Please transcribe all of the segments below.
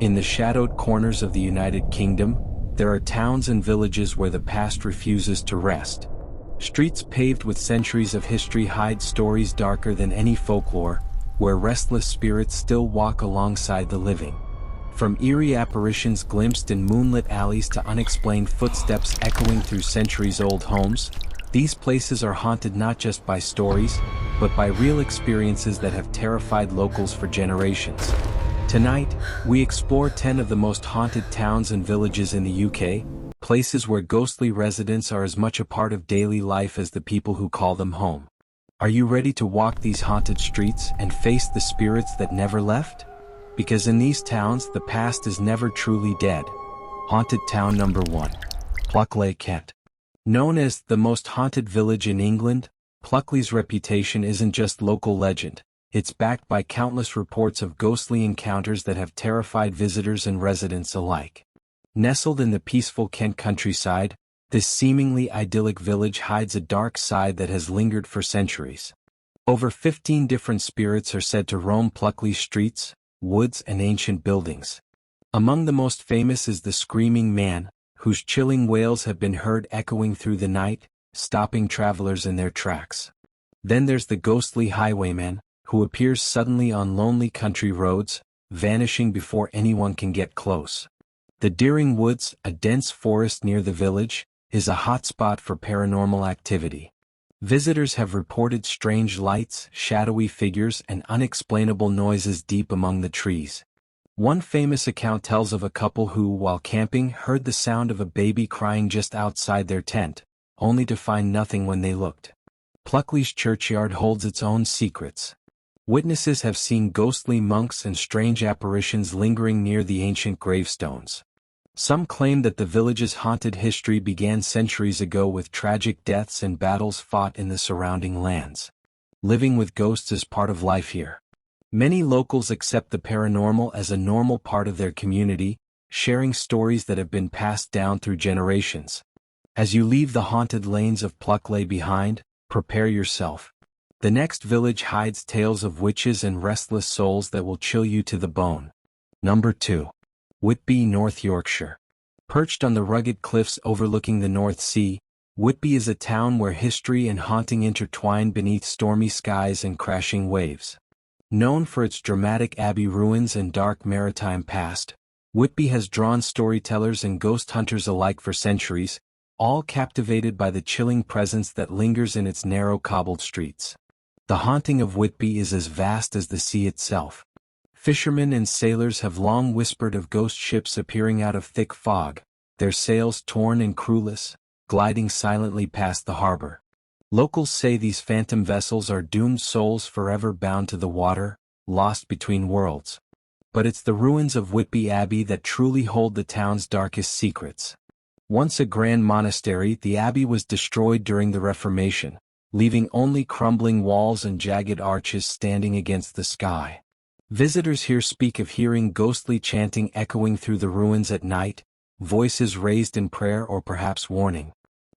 In the shadowed corners of the United Kingdom, there are towns and villages where the past refuses to rest. Streets paved with centuries of history hide stories darker than any folklore, where restless spirits still walk alongside the living. From eerie apparitions glimpsed in moonlit alleys to unexplained footsteps echoing through centuries-old homes, these places are haunted not just by stories, but by real experiences that have terrified locals for generations. Tonight, we explore 10 of the most haunted towns and villages in the UK, places where ghostly residents are as much a part of daily life as the people who call them home. Are you ready to walk these haunted streets and face the spirits that never left? Because in these towns, the past is never truly dead. Haunted Town Number 1. Pluckley, Kent. Known as the most haunted village in England, Pluckley's reputation isn't just local legend, it's backed by countless reports of ghostly encounters that have terrified visitors and residents alike. Nestled in the peaceful Kent countryside, this seemingly idyllic village hides a dark side that has lingered for centuries. Over 15 different spirits are said to roam Pluckley streets, woods and ancient buildings. Among the most famous is the Screaming Man, whose chilling wails have been heard echoing through the night, stopping travelers in their tracks. Then there's the ghostly Highwayman, who appears suddenly on lonely country roads, vanishing before anyone can get close. The Deering Woods, a dense forest near the village, is a hotspot for paranormal activity. Visitors have reported strange lights, shadowy figures, and unexplainable noises deep among the trees. One famous account tells of a couple who, while camping, heard the sound of a baby crying just outside their tent, only to find nothing when they looked. Pluckley's churchyard holds its own secrets. Witnesses have seen ghostly monks and strange apparitions lingering near the ancient gravestones. Some claim that the village's haunted history began centuries ago with tragic deaths and battles fought in the surrounding lands. Living with ghosts is part of life here. Many locals accept the paranormal as a normal part of their community, sharing stories that have been passed down through generations. As you leave the haunted lanes of Pluckley behind, prepare yourself. The next village hides tales of witches and restless souls that will chill you to the bone. Number 2. Whitby, North Yorkshire. Perched on the rugged cliffs overlooking the North Sea, Whitby is a town where history and haunting intertwine beneath stormy skies and crashing waves. Known for its dramatic abbey ruins and dark maritime past, Whitby has drawn storytellers and ghost hunters alike for centuries, all captivated by the chilling presence that lingers in its narrow cobbled streets. The haunting of Whitby is as vast as the sea itself. Fishermen and sailors have long whispered of ghost ships appearing out of thick fog, their sails torn and crewless, gliding silently past the harbor. Locals say these phantom vessels are doomed souls forever bound to the water, lost between worlds. But it's the ruins of Whitby Abbey that truly hold the town's darkest secrets. Once a grand monastery, the abbey was destroyed during the Reformation, leaving only crumbling walls and jagged arches standing against the sky. Visitors here speak of hearing ghostly chanting echoing through the ruins at night, voices raised in prayer or perhaps warning.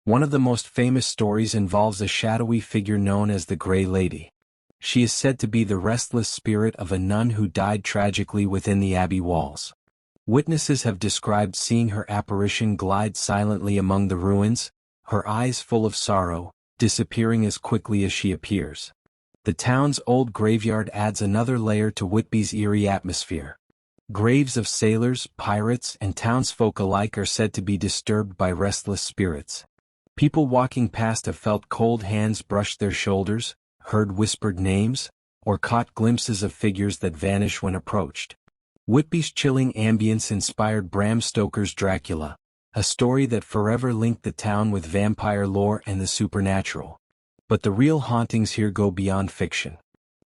One of the most famous stories involves a shadowy figure known as the Grey Lady. She is said to be the restless spirit of a nun who died tragically within the abbey walls. Witnesses have described seeing her apparition glide silently among the ruins, her eyes full of sorrow, disappearing as quickly as she appears. The town's old graveyard adds another layer to Whitby's eerie atmosphere. Graves of sailors, pirates, and townsfolk alike are said to be disturbed by restless spirits. People walking past have felt cold hands brush their shoulders, heard whispered names, or caught glimpses of figures that vanish when approached. Whitby's chilling ambience inspired Bram Stoker's Dracula, a story that forever linked the town with vampire lore and the supernatural. But the real hauntings here go beyond fiction.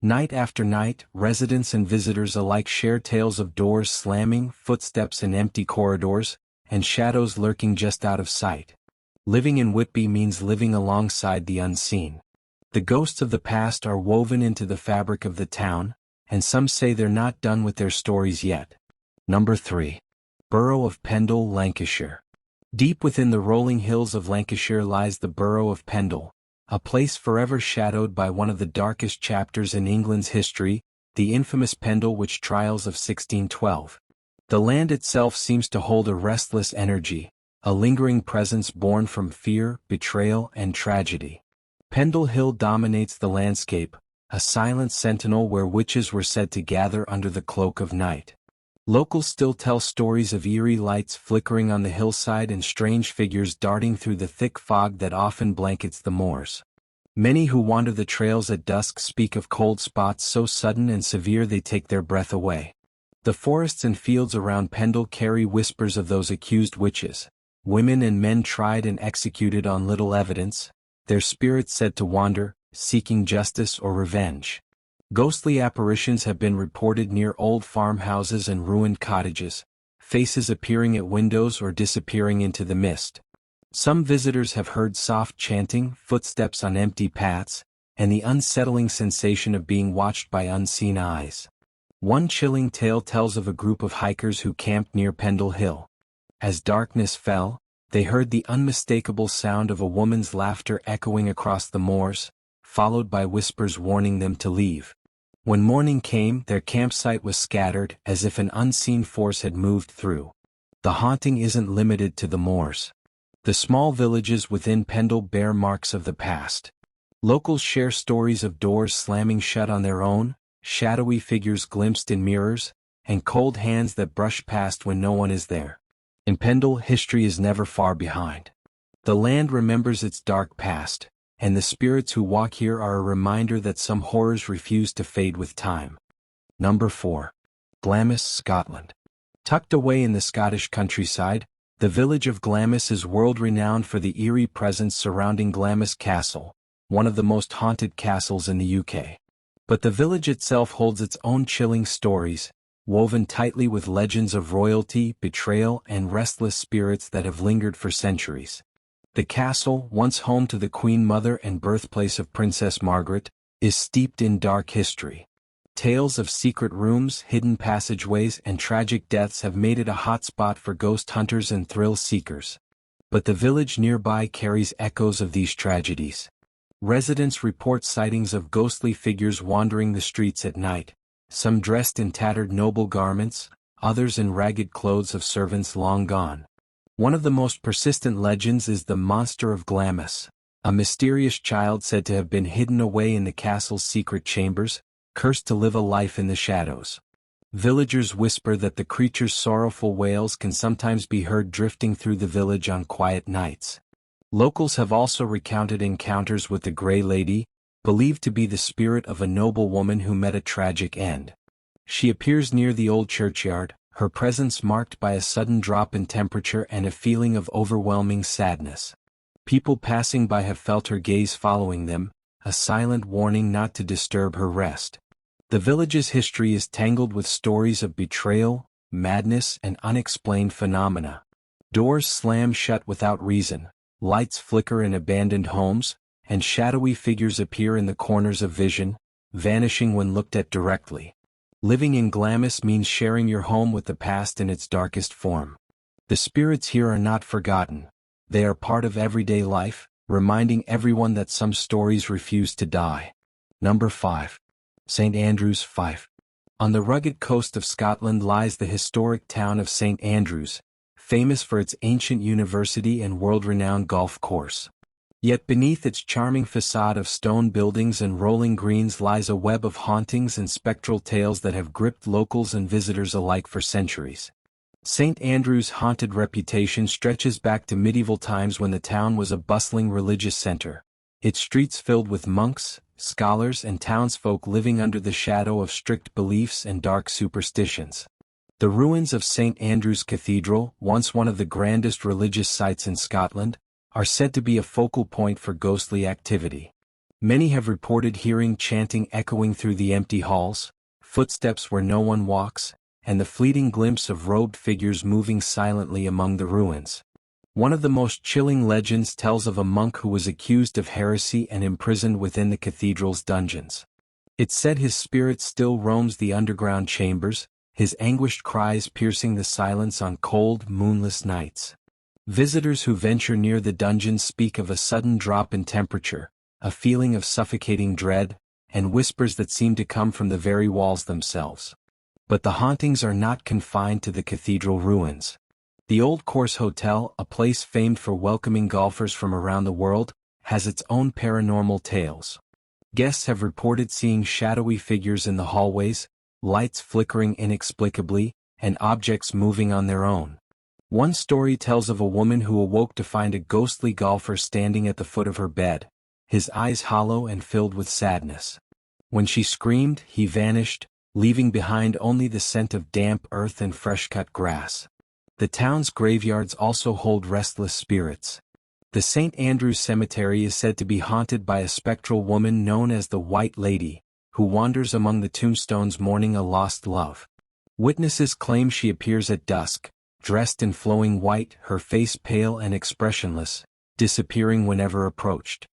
Night after night, residents and visitors alike share tales of doors slamming, footsteps in empty corridors, and shadows lurking just out of sight. Living in Whitby means living alongside the unseen. The ghosts of the past are woven into the fabric of the town, and some say they're not done with their stories yet. Number 3. Borough of Pendle, Lancashire. Deep within the rolling hills of Lancashire lies the borough of Pendle, a place forever shadowed by one of the darkest chapters in England's history, the infamous Pendle witch trials of 1612. The land itself seems to hold a restless energy, a lingering presence born from fear, betrayal, and tragedy. Pendle Hill dominates the landscape, a silent sentinel where witches were said to gather under the cloak of night. Locals still tell stories of eerie lights flickering on the hillside and strange figures darting through the thick fog that often blankets the moors. Many who wander the trails at dusk speak of cold spots so sudden and severe they take their breath away. The forests and fields around Pendle carry whispers of those accused witches, women and men tried and executed on little evidence, their spirits said to wander, seeking justice or revenge. Ghostly apparitions have been reported near old farmhouses and ruined cottages, faces appearing at windows or disappearing into the mist. Some visitors have heard soft chanting, footsteps on empty paths, and the unsettling sensation of being watched by unseen eyes. One chilling tale tells of a group of hikers who camped near Pendle Hill. As darkness fell, they heard the unmistakable sound of a woman's laughter echoing across the moors, followed by whispers warning them to leave. When morning came, their campsite was scattered as if an unseen force had moved through. The haunting isn't limited to the moors. The small villages within Pendle bear marks of the past. Locals share stories of doors slamming shut on their own, shadowy figures glimpsed in mirrors, and cold hands that brush past when no one is there. In Pendle, history is never far behind. The land remembers its dark past, and the spirits who walk here are a reminder that some horrors refuse to fade with time. Number 4. Glamis, Scotland. Tucked away in the Scottish countryside, the village of Glamis is world-renowned for the eerie presence surrounding Glamis Castle, one of the most haunted castles in the UK. But the village itself holds its own chilling stories, woven tightly with legends of royalty, betrayal, and restless spirits that have lingered for centuries. The castle, once home to the Queen Mother and birthplace of Princess Margaret, is steeped in dark history. Tales of secret rooms, hidden passageways, and tragic deaths have made it a hotspot for ghost hunters and thrill seekers. But the village nearby carries echoes of these tragedies. Residents report sightings of ghostly figures wandering the streets at night, some dressed in tattered noble garments, others in ragged clothes of servants long gone. One of the most persistent legends is the Monster of Glamis, a mysterious child said to have been hidden away in the castle's secret chambers, cursed to live a life in the shadows. Villagers whisper that the creature's sorrowful wails can sometimes be heard drifting through the village on quiet nights. Locals have also recounted encounters with the Grey Lady, believed to be the spirit of a noble woman who met a tragic end. She appears near the old churchyard, her presence marked by a sudden drop in temperature and a feeling of overwhelming sadness. People passing by have felt her gaze following them, a silent warning not to disturb her rest. The village's history is tangled with stories of betrayal, madness, and unexplained phenomena. Doors slam shut without reason, lights flicker in abandoned homes, and shadowy figures appear in the corners of vision, vanishing when looked at directly. Living in Glamis means sharing your home with the past in its darkest form. The spirits here are not forgotten. They are part of everyday life, reminding everyone that some stories refuse to die. Number 5. St. Andrews, Fife. On the rugged coast of Scotland lies the historic town of St. Andrews, famous for its ancient university and world-renowned golf course. Yet beneath its charming facade of stone buildings and rolling greens lies a web of hauntings and spectral tales that have gripped locals and visitors alike for centuries. St. Andrews' haunted reputation stretches back to medieval times when the town was a bustling religious center, its streets filled with monks, scholars, and townsfolk living under the shadow of strict beliefs and dark superstitions. The ruins of St. Andrew's Cathedral, once one of the grandest religious sites in Scotland, are said to be a focal point for ghostly activity. Many have reported hearing chanting echoing through the empty halls, footsteps where no one walks, and the fleeting glimpse of robed figures moving silently among the ruins. One of the most chilling legends tells of a monk who was accused of heresy and imprisoned within the cathedral's dungeons. It's said his spirit still roams the underground chambers, his anguished cries piercing the silence on cold, moonless nights. Visitors who venture near the dungeons speak of a sudden drop in temperature, a feeling of suffocating dread, and whispers that seem to come from the very walls themselves. But the hauntings are not confined to the cathedral ruins. The Old Course Hotel, a place famed for welcoming golfers from around the world, has its own paranormal tales. Guests have reported seeing shadowy figures in the hallways, lights flickering inexplicably, and objects moving on their own. One story tells of a woman who awoke to find a ghostly golfer standing at the foot of her bed, his eyes hollow and filled with sadness. When she screamed, he vanished, leaving behind only the scent of damp earth and fresh-cut grass. The town's graveyards also hold restless spirits. The St. Andrew's Cemetery is said to be haunted by a spectral woman known as the White Lady, who wanders among the tombstones mourning a lost love. Witnesses claim she appears at dusk, dressed in flowing white, her face pale and expressionless, disappearing whenever approached.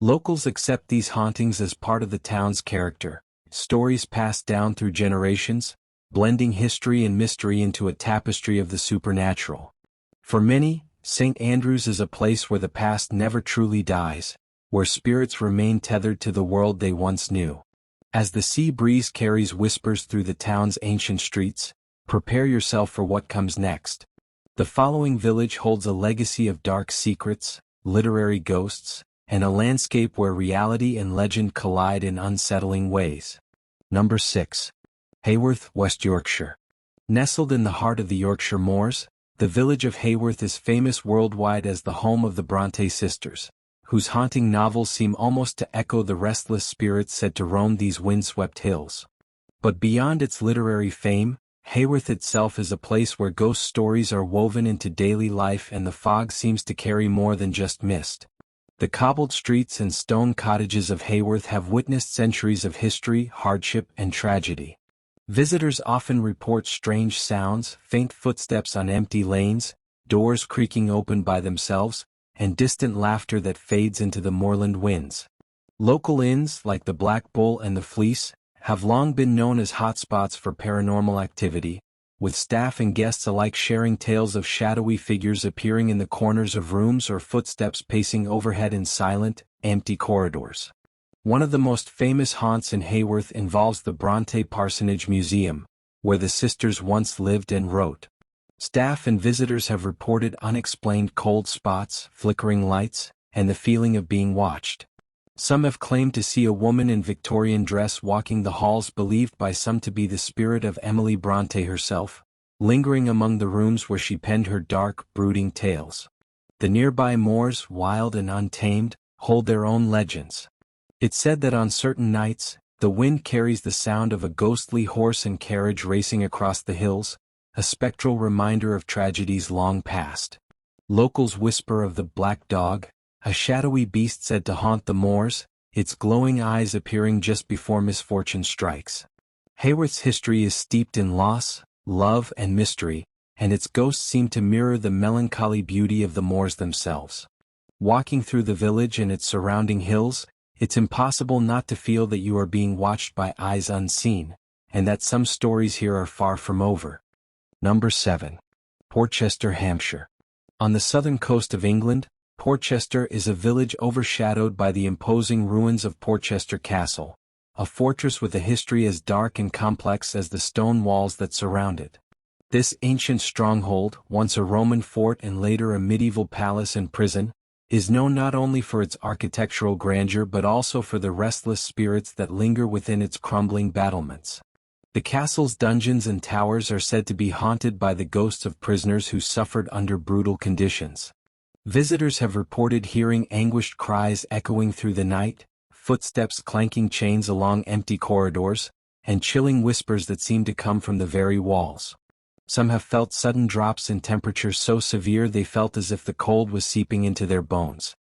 Locals accept these hauntings as part of the town's character, stories passed down through generations, blending history and mystery into a tapestry of the supernatural. For many, St. Andrews is a place where the past never truly dies, where spirits remain tethered to the world they once knew. As the sea breeze carries whispers through the town's ancient streets, prepare yourself for what comes next. The following village holds a legacy of dark secrets, literary ghosts, and a landscape where reality and legend collide in unsettling ways. Number 6. Haworth, West Yorkshire. Nestled in the heart of the Yorkshire Moors, the village of Haworth is famous worldwide as the home of the Bronte sisters, whose haunting novels seem almost to echo the restless spirits said to roam these windswept hills. But beyond its literary fame, Haworth itself is a place where ghost stories are woven into daily life and the fog seems to carry more than just mist. The cobbled streets and stone cottages of Haworth have witnessed centuries of history, hardship, and tragedy. Visitors often report strange sounds, faint footsteps on empty lanes, doors creaking open by themselves, and distant laughter that fades into the moorland winds. Local inns, like the Black Bull and the Fleece, have long been known as hotspots for paranormal activity, with staff and guests alike sharing tales of shadowy figures appearing in the corners of rooms or footsteps pacing overhead in silent, empty corridors. One of the most famous haunts in Haworth involves the Bronte Parsonage Museum, where the sisters once lived and wrote. Staff and visitors have reported unexplained cold spots, flickering lights, and the feeling of being watched. Some have claimed to see a woman in Victorian dress walking the halls believed by some to be the spirit of Emily Bronte herself, lingering among the rooms where she penned her dark, brooding tales. The nearby moors, wild and untamed, hold their own legends. It's said that on certain nights, the wind carries the sound of a ghostly horse and carriage racing across the hills, a spectral reminder of tragedies long past. Locals whisper of the black dog, a shadowy beast said to haunt the moors, its glowing eyes appearing just before misfortune strikes. Haworth's history is steeped in loss, love, and mystery, and its ghosts seem to mirror the melancholy beauty of the moors themselves. Walking through the village and its surrounding hills, it's impossible not to feel that you are being watched by eyes unseen, and that some stories here are far from over. Number 7. Portchester, Hampshire. On the southern coast of England, Portchester is a village overshadowed by the imposing ruins of Portchester Castle, a fortress with a history as dark and complex as the stone walls that surround it. This ancient stronghold, once a Roman fort and later a medieval palace and prison, is known not only for its architectural grandeur but also for the restless spirits that linger within its crumbling battlements. The castle's dungeons and towers are said to be haunted by the ghosts of prisoners who suffered under brutal conditions. Visitors have reported hearing anguished cries echoing through the night, footsteps clanking chains along empty corridors, and chilling whispers that seem to come from the very walls. Some have felt sudden drops in temperature so severe they felt as if the cold was seeping into their bones.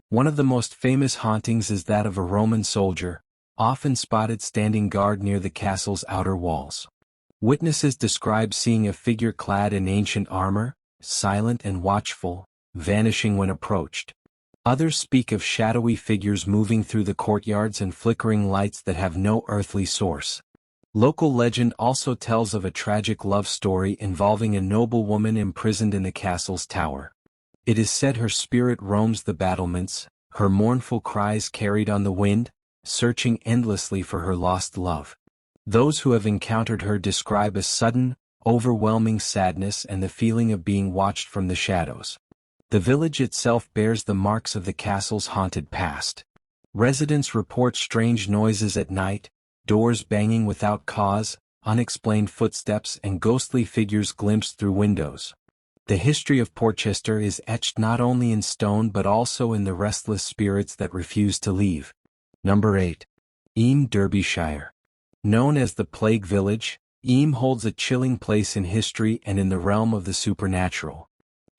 One of the most famous hauntings is that of a Roman soldier, often spotted standing guard near the castle's outer walls. Witnesses describe seeing a figure clad in ancient armor, silent and watchful, vanishing when approached. Others speak of shadowy figures moving through the courtyards and flickering lights that have no earthly source. Local legend also tells of a tragic love story involving a noble woman imprisoned in the castle's tower. It is said her spirit roams the battlements, her mournful cries carried on the wind, searching endlessly for her lost love. Those who have encountered her describe a sudden, overwhelming sadness and the feeling of being watched from the shadows. The village itself bears the marks of the castle's haunted past. Residents report strange noises at night, doors banging without cause, unexplained footsteps and ghostly figures glimpsed through windows. The history of Porchester is etched not only in stone but also in the restless spirits that refuse to leave. Number 8. Eyam, Derbyshire. Known as the Plague Village, Eyam holds a chilling place in history and in the realm of the supernatural.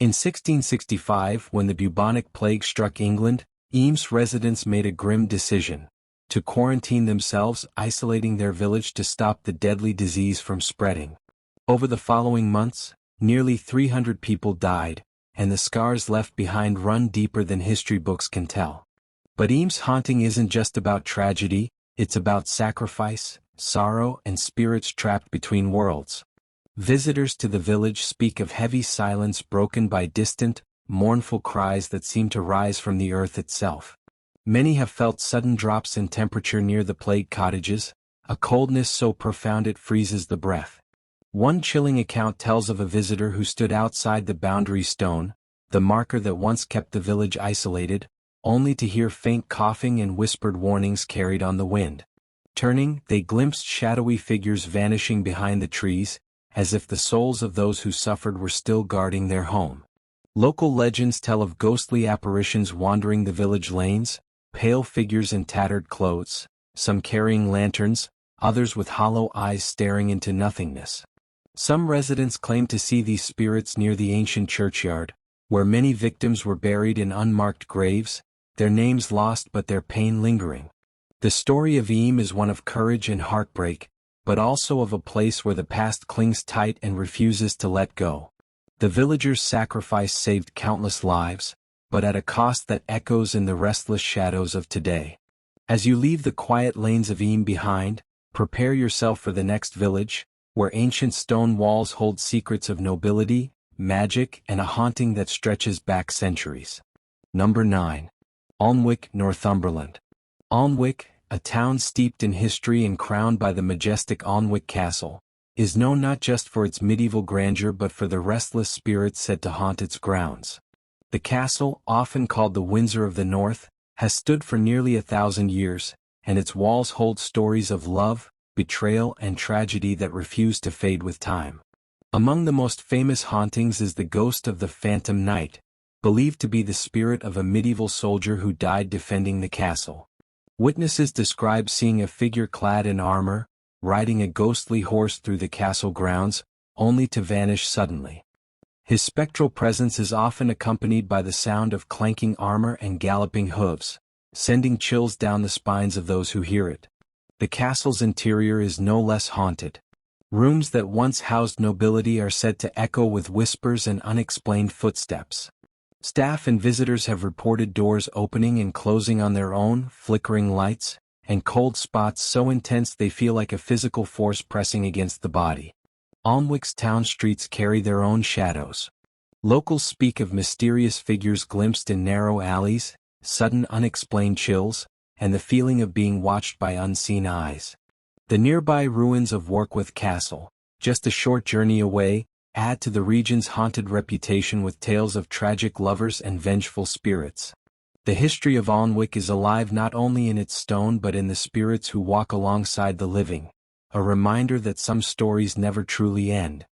In 1665, when the bubonic plague struck England, Eyam's residents made a grim decision: to quarantine themselves, isolating their village to stop the deadly disease from spreading. Over the following months, nearly 300 people died, and the scars left behind run deeper than history books can tell. But Eyam's haunting isn't just about tragedy, it's about sacrifice, sorrow and spirits trapped between worlds. Visitors to the village speak of heavy silence broken by distant, mournful cries that seem to rise from the earth itself. Many have felt sudden drops in temperature near the plague cottages, a coldness so profound it freezes the breath. One chilling account tells of a visitor who stood outside the boundary stone, the marker that once kept the village isolated, only to hear faint coughing and whispered warnings carried on the wind. Turning, they glimpsed shadowy figures vanishing behind the trees, as if the souls of those who suffered were still guarding their home. Local legends tell of ghostly apparitions wandering the village lanes, pale figures in tattered clothes, some carrying lanterns, others with hollow eyes staring into nothingness. Some residents claim to see these spirits near the ancient churchyard, where many victims were buried in unmarked graves, their names lost but their pain lingering. The story of Eyam is one of courage and heartbreak, but also of a place where the past clings tight and refuses to let go. The villagers' sacrifice saved countless lives, but at a cost that echoes in the restless shadows of today. As you leave the quiet lanes of Eyam behind, prepare yourself for the next village, where ancient stone walls hold secrets of nobility, magic and a haunting that stretches back centuries. Number 9. Alnwick, Northumberland. Alnwick, a town steeped in history and crowned by the majestic Alnwick Castle, is known not just for its medieval grandeur but for the restless spirits said to haunt its grounds. The castle, often called the Windsor of the North, has stood for nearly 1,000 years, and its walls hold stories of love, betrayal and tragedy that refuse to fade with time. Among the most famous hauntings is the ghost of the Phantom Knight, believed to be the spirit of a medieval soldier who died defending the castle. Witnesses describe seeing a figure clad in armor, riding a ghostly horse through the castle grounds, only to vanish suddenly. His spectral presence is often accompanied by the sound of clanking armor and galloping hooves, sending chills down the spines of those who hear it. The castle's interior is no less haunted. Rooms that once housed nobility are said to echo with whispers and unexplained footsteps. Staff and visitors have reported doors opening and closing on their own, flickering lights, and cold spots so intense they feel like a physical force pressing against the body. Alnwick's town streets carry their own shadows. Locals speak of mysterious figures glimpsed in narrow alleys, sudden unexplained chills, and the feeling of being watched by unseen eyes. The nearby ruins of Warkworth Castle, just a short journey away, add to the region's haunted reputation with tales of tragic lovers and vengeful spirits. The history of Alnwick is alive not only in its stone but in the spirits who walk alongside the living, a reminder that some stories never truly end.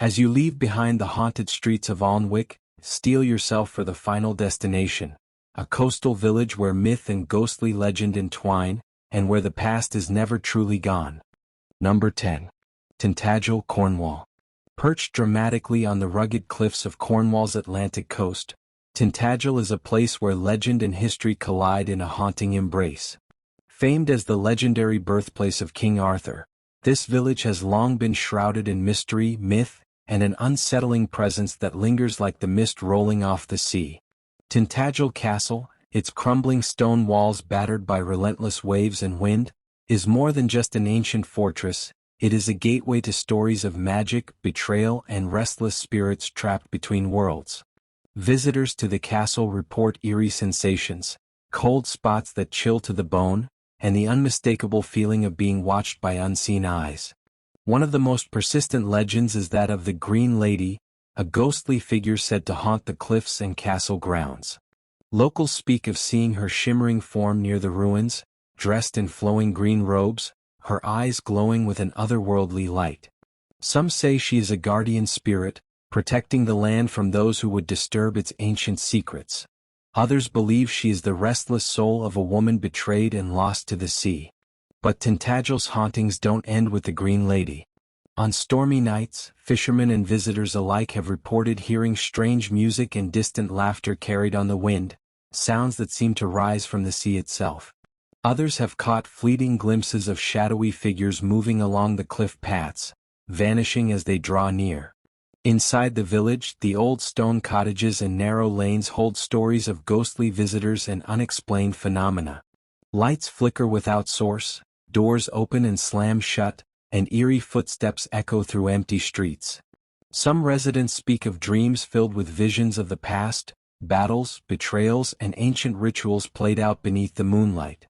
As you leave behind the haunted streets of Alnwick, steel yourself for the final destination, a coastal village where myth and ghostly legend entwine, and where the past is never truly gone. Number 10. Tintagel, Cornwall. Perched dramatically on the rugged cliffs of Cornwall's Atlantic coast, Tintagel is a place where legend and history collide in a haunting embrace. Famed as the legendary birthplace of King Arthur, this village has long been shrouded in mystery, myth, and an unsettling presence that lingers like the mist rolling off the sea. Tintagel Castle, its crumbling stone walls battered by relentless waves and wind, is more than just an ancient fortress. It is a gateway to stories of magic, betrayal, and restless spirits trapped between worlds. Visitors to the castle report eerie sensations, cold spots that chill to the bone, and the unmistakable feeling of being watched by unseen eyes. One of the most persistent legends is that of the Green Lady, a ghostly figure said to haunt the cliffs and castle grounds. Locals speak of seeing her shimmering form near the ruins, dressed in flowing green robes, her eyes glowing with an otherworldly light. Some say she is a guardian spirit, protecting the land from those who would disturb its ancient secrets. Others believe she is the restless soul of a woman betrayed and lost to the sea. But Tintagel's hauntings don't end with the Green Lady. On stormy nights, fishermen and visitors alike have reported hearing strange music and distant laughter carried on the wind, sounds that seem to rise from the sea itself. Others have caught fleeting glimpses of shadowy figures moving along the cliff paths, vanishing as they draw near. Inside the village, the old stone cottages and narrow lanes hold stories of ghostly visitors and unexplained phenomena. Lights flicker without source, doors open and slam shut, and eerie footsteps echo through empty streets. Some residents speak of dreams filled with visions of the past, battles, betrayals, and ancient rituals played out beneath the moonlight.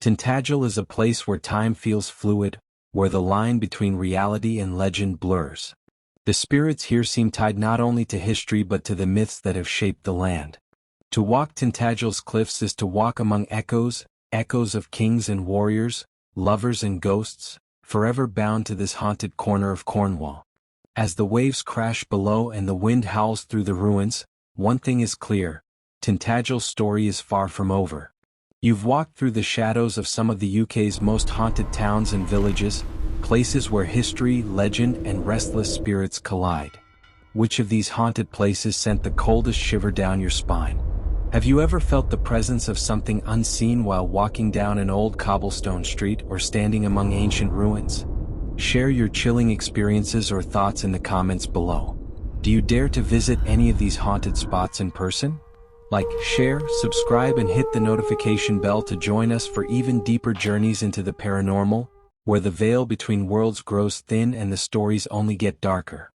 Tintagel is a place where time feels fluid, where the line between reality and legend blurs. The spirits here seem tied not only to history but to the myths that have shaped the land. To walk Tintagel's cliffs is to walk among echoes of kings and warriors, lovers and ghosts, forever bound to this haunted corner of Cornwall. As the waves crash below and the wind howls through the ruins, one thing is clear: Tintagel's story is far from over. You've walked through the shadows of some of the UK's most haunted towns and villages, places where history, legend, and restless spirits collide. Which of these haunted places sent the coldest shiver down your spine? Have you ever felt the presence of something unseen while walking down an old cobblestone street or standing among ancient ruins? Share your chilling experiences or thoughts in the comments below. Do you dare to visit any of these haunted spots in person? Like, share, subscribe, and hit the notification bell to join us for even deeper journeys into the paranormal, where the veil between worlds grows thin and the stories only get darker.